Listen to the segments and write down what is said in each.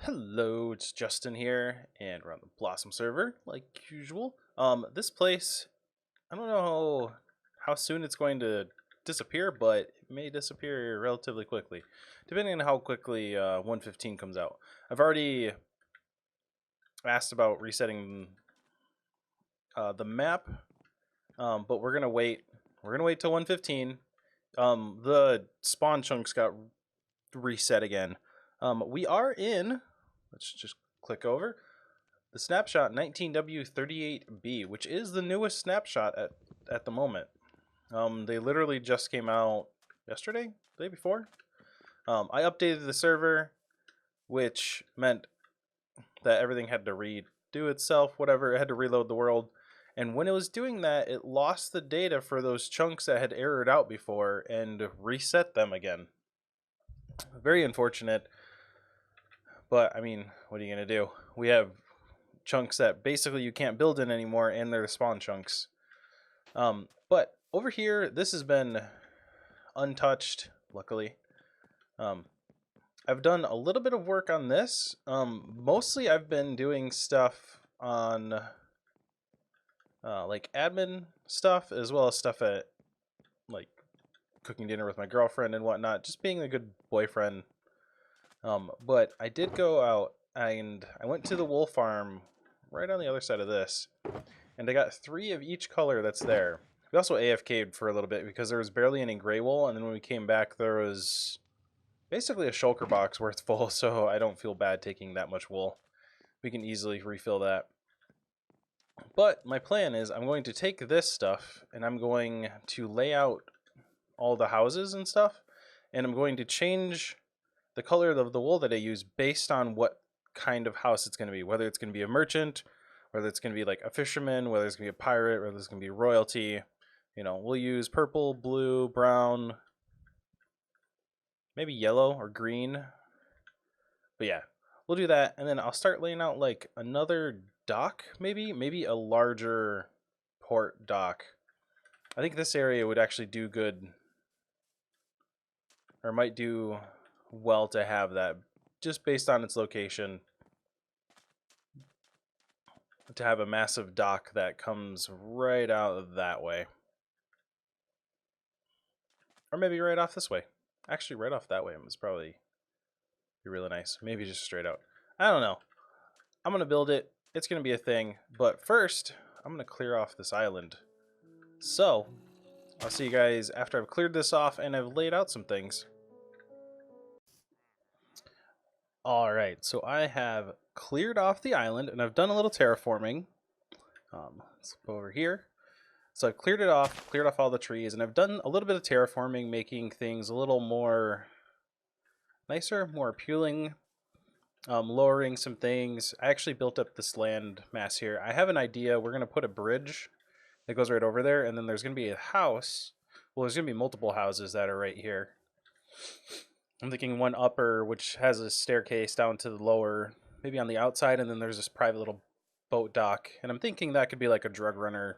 Hello, it's Justin here, and we're on the Blossom server, like usual. This place, I don't know how soon it's going to disappear, but it may disappear relatively quickly, depending on how quickly 115 comes out. I've already asked about resetting the map, but we're gonna wait. We're gonna wait till 115. The spawn chunks got reset again. We are in. Let's just click over. The snapshot 19W38B, which is the newest snapshot at the moment. They literally just came out yesterday, the day before. I updated the server, which meant that everything had to redo itself, whatever. It had to reload the world. And when it was doing that, it lost the data for those chunks that had errored out before and reset them again. Very unfortunate. But, I mean, what are you going to do? We have chunks that basically you can't build in anymore, and they're spawn chunks. But over here, this has been untouched, luckily. I've done a little bit of work on this. Mostly I've been doing stuff on like admin stuff, as well as stuff at like cooking dinner with my girlfriend and whatnot, just being a good boyfriend. But I did go out and I went to the wool farm right on the other side of this, and I got 3 of each color that's there. We also AFK'd for a little bit because there was barely any gray wool, and then when we came back there was basically a shulker box worth full, so I don't feel bad taking that much wool. We can easily refill that. But my plan is I'm going to take this stuff and I'm going to lay out all the houses and stuff, and I'm going to change the color of the wool that I use based on what kind of house it's going to be, whether it's going to be a merchant, whether it's going to be like a fisherman, whether it's going to be a pirate, whether it's going to be royalty. You know, we'll use purple, blue, brown, maybe yellow or green. But yeah, we'll do that, and then I'll start laying out like another dock, maybe a larger port dock. I think this area would actually do good, or might do well to have that, just based on its location, to have a massive dock that comes right out that way. Or maybe right off this way. Actually, right off that way is probably be really nice. Maybe just straight out. I don't know. I'm going to build it. It's going to be a thing. But first, I'm going to clear off this island. So, I'll see you guys after I've cleared this off and I've laid out some things. Alright, so I have cleared off the island and I've done a little terraforming. Let's go over here. So I've cleared off all the trees, and I've done a little bit of terraforming, making things a little more nicer, more appealing, lowering some things. I actually built up this land mass here. I have an idea. We're going to put a bridge that goes right over there, and then there's going to be a house. Well, there's going to be multiple houses that are right here. I'm thinking one upper, which has a staircase down to the lower, maybe on the outside, and then there's this private little boat dock. And I'm thinking that could be like a drug runner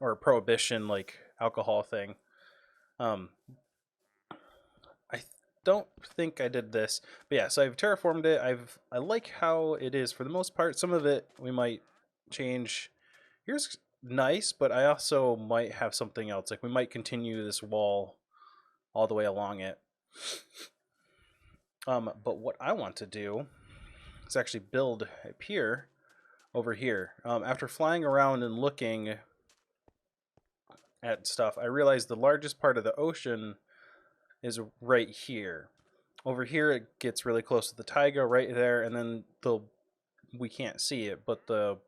or a prohibition, like alcohol thing. I don't think I did this, but yeah, so I've terraformed it. I like how it is for the most part. Some of it we might change. Here's nice, but I also might have something else. Like we might continue this wall all the way along it. But what I want to do is actually build a pier over here. After flying around and looking at stuff, I realized the largest part of the ocean is right here. Over here it gets really close to the taiga right there, and then we can't see it, but the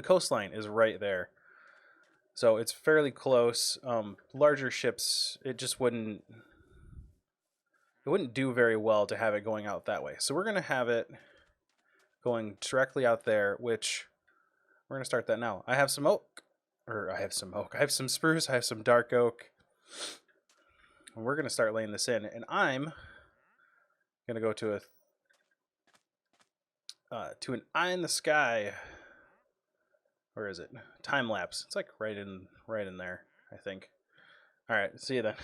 coastline is right there. So it's fairly close. Larger ships, it just wouldn't do very well to have it going out that way. So we're going to have it going directly out there, which we're going to start that now. I have some oak, or I have some spruce, I have some dark oak. And we're going to start laying this in, and I'm going to go to an eye in the sky. Where is it? Time lapse. It's like right in there, I think. All right, see you then.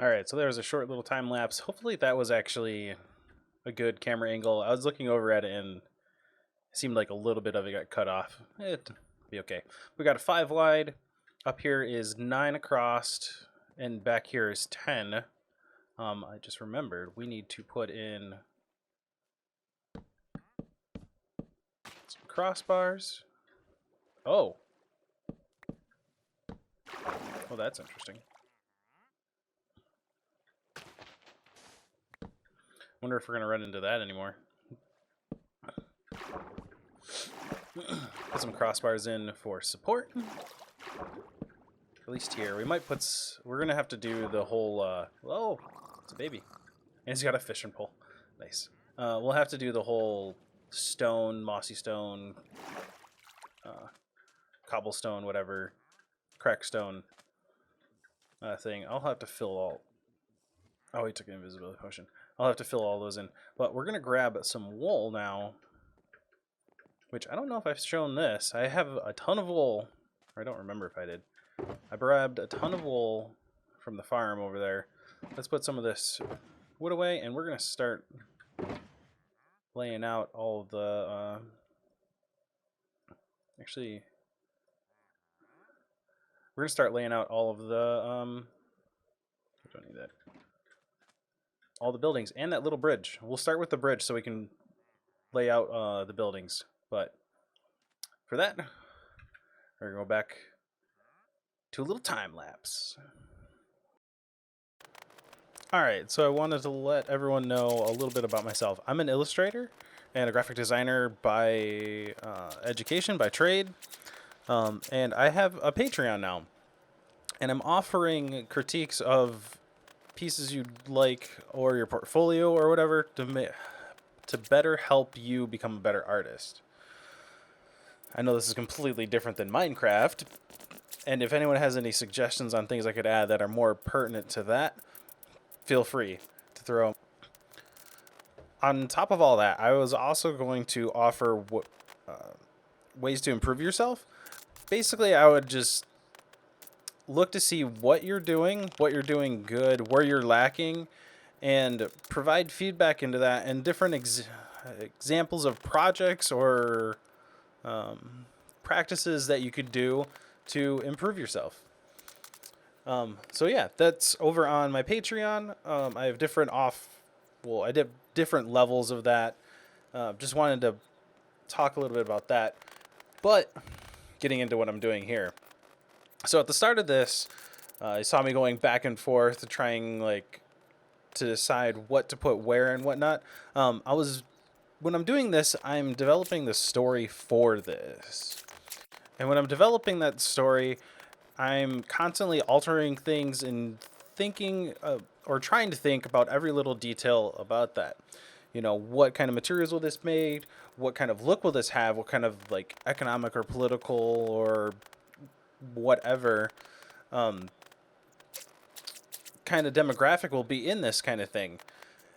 Alright, so there was a short little time lapse. Hopefully that was actually a good camera angle. I was looking over at it and it seemed like a little bit of it got cut off. It'd be okay. We got a 5 wide. Up here is 9 across, and back here is 10. I just remembered we need to put in some crossbars. Oh. Well, that's interesting. Wonder if we're gonna run into that anymore. Put some crossbars in for support. At least here. We might put... We're gonna have to do the whole... Oh! It's a baby. And he's got a fishing pole. Nice. We'll have to do the whole stone, mossy stone, cobblestone, whatever, crackstone thing. I'll have to fill all... Oh, he took an invisibility potion. I'll have to fill all those in. But we're gonna grab some wool now, which I don't know if I've shown this. I have a ton of wool. Or I don't remember if I did. I grabbed a ton of wool from the farm over there. Let's put some of this wood away, and we're going to start laying out all of the... Actually, we're going to start laying out all of the... I don't need that. All the buildings, and that little bridge. We'll start with the bridge so we can lay out the buildings. But for that, we're going to go back to a little time lapse. Alright, so I wanted to let everyone know a little bit about myself. I'm an illustrator and a graphic designer by education, by trade, and I have a Patreon now. And I'm offering critiques of pieces you'd like or your portfolio or whatever to better help you become a better artist. I know this is completely different than Minecraft, and if anyone has any suggestions on things I could add that are more pertinent to that, feel free to throw them. On top of all that, I was also going to offer ways to improve yourself. Basically, I would just look to see what you're doing good, where you're lacking, and provide feedback into that and different examples of projects or practices that you could do to improve yourself. So yeah, that's over on my Patreon. I have I did different levels of that. Just wanted to talk a little bit about that, but getting into what I'm doing here. So at the start of this, you saw me going back and forth trying to decide what to put where and whatnot. When I'm doing this, I'm developing the story for this. And when I'm developing that story, I'm constantly altering things and thinking or trying to think about every little detail about that. You know, what kind of materials will this make? What kind of look will this have? What kind of economic or political or whatever kind of demographic will be in this kind of thing.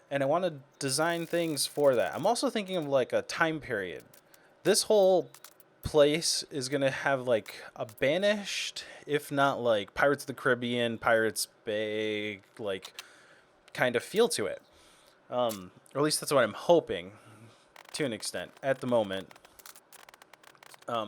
And I want to design things for that. I'm also thinking of a time period. This whole place is going to have a banished, if not Pirates of the Caribbean, Pirates Bay, kind of feel to it. Or at least that's what I'm hoping to an extent at the moment.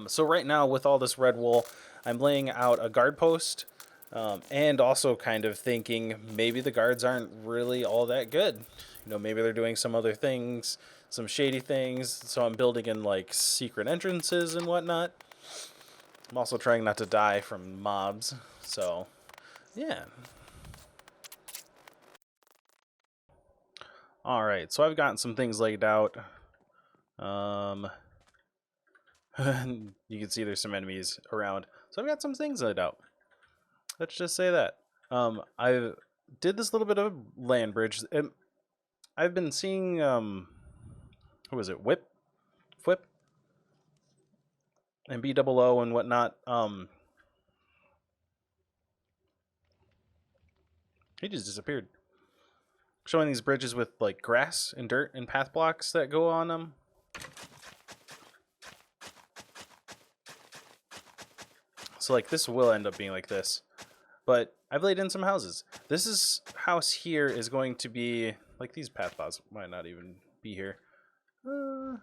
So right now with all this red wool, I'm laying out a guard post, and also kind of thinking maybe the guards aren't really all that good. You know, maybe they're doing some other things, some shady things, so I'm building in secret entrances and whatnot. I'm also trying not to die from mobs, so yeah. Alright, so I've gotten some things laid out. You can see there's some enemies around. So I've got some things laid out. Let's just say that. I did this little bit of land bridge. I've been seeing, who was it? Whip? And BOO and whatnot. He just disappeared. Showing these bridges with grass and dirt and path blocks that go on them. So this will end up being like this. But I've laid in some houses. House here is going to be like these path bots might not even be here. We'll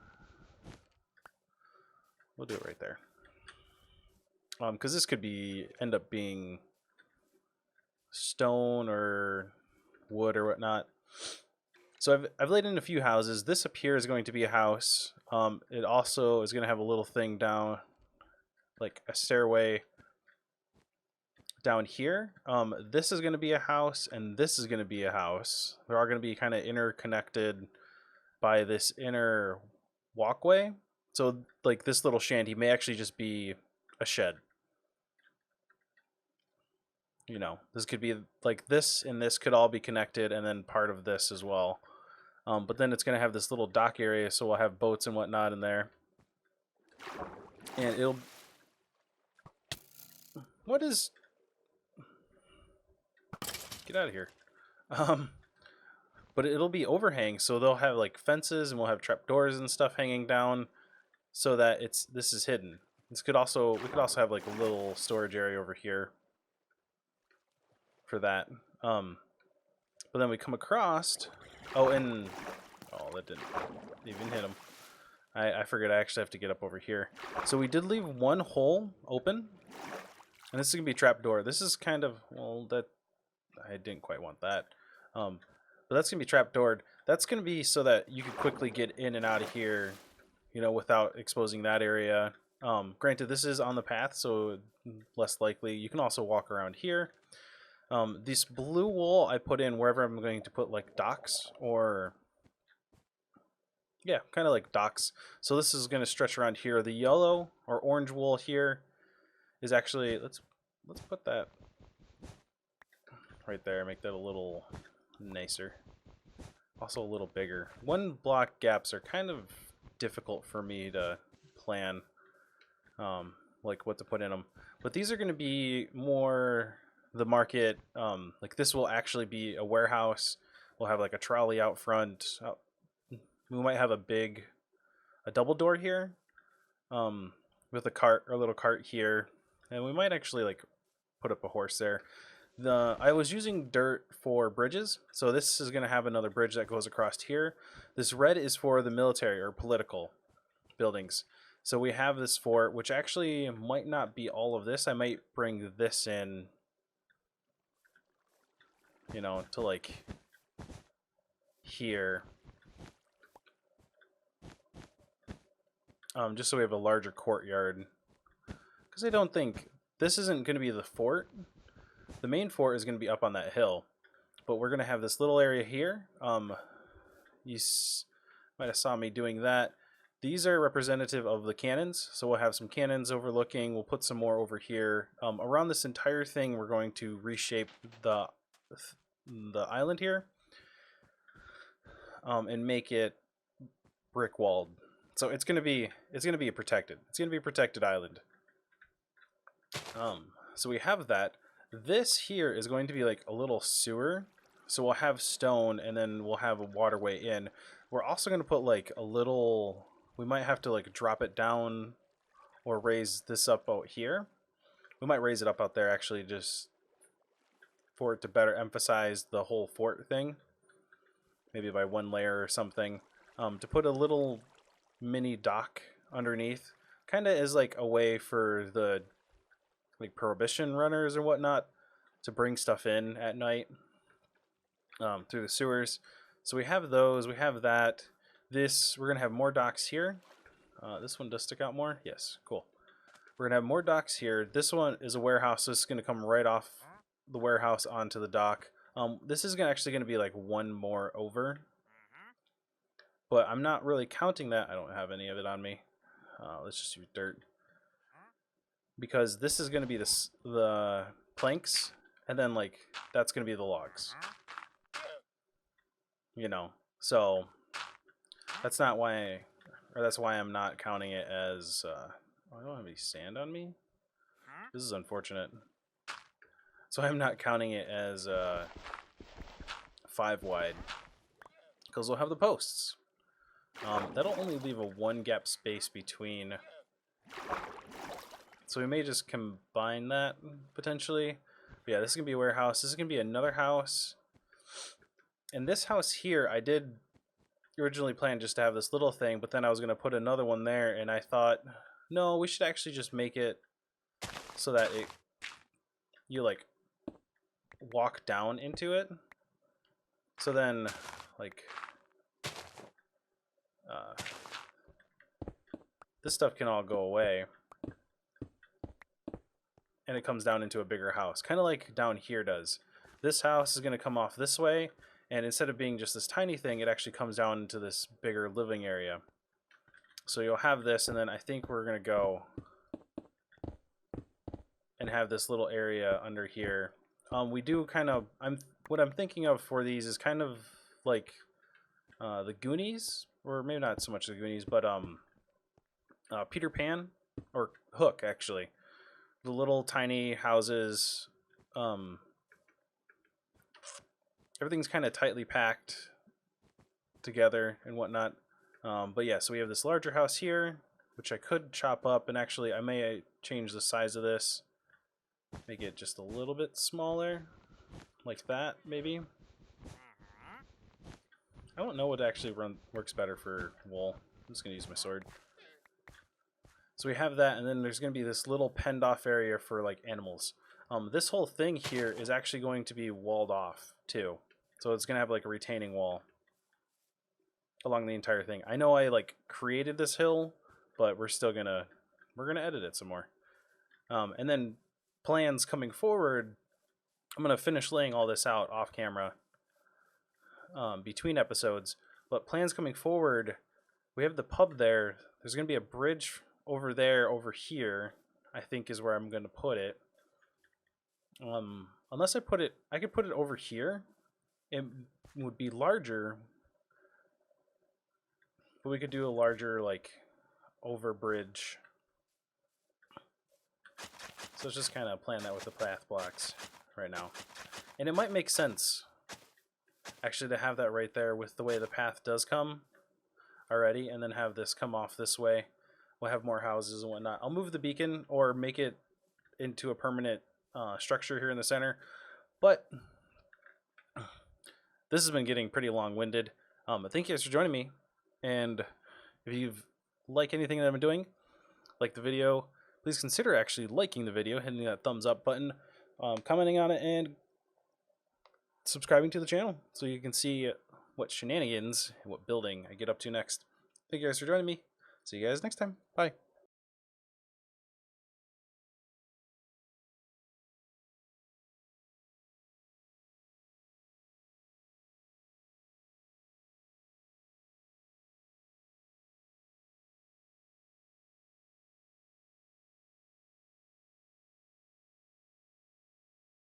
do it right there. Because this could end up being stone or wood or whatnot. So I've laid in a few houses. This up here is going to be a house. It also is going to have a little thing down, like a stairway down here. This is going to be a house, and this is going to be a house. They're all going to be kind of interconnected by this inner walkway. So like this little shanty may actually just be a shed. You know, this could be like this, and this could all be connected, and then part of this as well. But then it's going to have this little dock area, so we'll have boats and whatnot in there. And it'll... What is... Get out of here. But it'll be overhang, so they'll have like fences, and we'll have trapdoors and stuff hanging down, so that this is hidden. We could also have like a little storage area over here for that. But then we come across... Oh, that didn't even hit him. I forget I actually have to get up over here. So we did leave one hole open. And this is going to be a trapdoor. This is kind of... Well, I didn't quite want that. But that's going to be trapdoored. That's going to be so that you can quickly get in and out of here, you know, without exposing that area. Granted, this is on the path, so less likely. You can also walk around here. This blue wool I put in wherever I'm going to put like docks or... Yeah, kind of like docks. So this is going to stretch around here. The yellow or orange wool here is actually... Let's put that right there. Make that a little nicer. Also a little bigger. One block gaps are kind of difficult for me to plan, like what to put in them. But these are going to be more the market. Like this will actually be a warehouse. We'll have like a trolley out front. We might have a double door here, with a little cart here, and we might actually like put up a horse there. I was using dirt for bridges, so this is going to have another bridge that goes across here. This red is for the military or political buildings. So we have this fort, which actually might not be all of this. I might bring this in, you know, to like here. Just so we have a larger courtyard. Because I don't think... This isn't going to be the fort. The main fort is going to be up on that hill. But we're going to have this little area here. You might have saw me doing that. These are representative of the cannons. So we'll have some cannons overlooking. We'll put some more over here. Around this entire thing, we're going to reshape the island here. And make it brick walled. So it's gonna be a protected island. So we have that. This here is going to be like a little sewer. So we'll have stone, and then we'll have a waterway in. We're also gonna put like a little. We might have to like drop it down, or raise this up out here. We might raise it up out there actually, just for it to better emphasize the whole fort thing. Maybe by one layer or something. To put a little mini dock underneath, kind of is like a way for the like prohibition runners or whatnot to bring stuff in at night through the sewers. So we have those, we have that. We're gonna have more docks here. This one does stick out more. Yes, cool. We're gonna have more docks here. This one is a warehouse, so this is gonna come right off the warehouse onto the dock. This is actually gonna be like one more over. But I'm not really counting that. I don't have any of it on me. Let's just use dirt. Because this is going to be the planks, and then like that's going to be the logs. You know, so that's why I'm not counting it as... I don't have any sand on me. This is unfortunate. So I'm not counting it as 5 wide. Because we'll have the posts. That'll only leave a 1 gap space between. So we may just combine that potentially. But yeah, this is gonna be a warehouse. This is gonna be another house. And this house here, I did originally plan just to have this little thing, but then I was gonna put another one there, and I thought, no, we should actually just make it so that you like walk down into it. So then, like, this stuff can all go away, and it comes down into a bigger house, kind of like down here does. This house is going to come off this way, and instead of being just this tiny thing, it actually comes down into this bigger living area. So you'll have this, and then I think we're going to go and have this little area under here. We do kind of, what I'm thinking of for these is kind of like the Goonies, or maybe not so much the Goonies, but Peter Pan, or Hook, actually. The little tiny houses, everything's kind of tightly packed together and whatnot. But yeah, so we have this larger house here, which I could chop up, and actually I may change the size of this, make it just a little bit smaller, like that, maybe. I don't know what actually works better for wool. I'm just going to use my sword. So we have that, and then there's going to be this little penned off area for like animals. This whole thing here is actually going to be walled off too. So it's going to have like a retaining wall along the entire thing. I know I like created this hill, but we're gonna edit it some more. And then plans coming forward, I'm going to finish laying all this out off camera between episodes. But plans coming forward, we have the pub there. There's going to be a bridge over there, over here, I think is where I'm going to put it. Unless I could put it over here. It would be larger, but we could do a larger, like, over bridge. So let's just kind of plan that with the path blocks right now. And it might make sense, actually, to have that right there with the way the path does come already, and then have this come off this way. We'll have more houses and whatnot. I'll move the beacon or make it into a permanent structure here in the center. But this has been getting pretty long-winded. Thank you guys for joining me. And if you've liked anything that I'm doing, like the video, please consider actually liking the video, hitting that thumbs up button, commenting on it, and subscribing to the channel so you can see what shenanigans and what building I get up to next. Thank you guys for joining me. See you guys next time. Bye.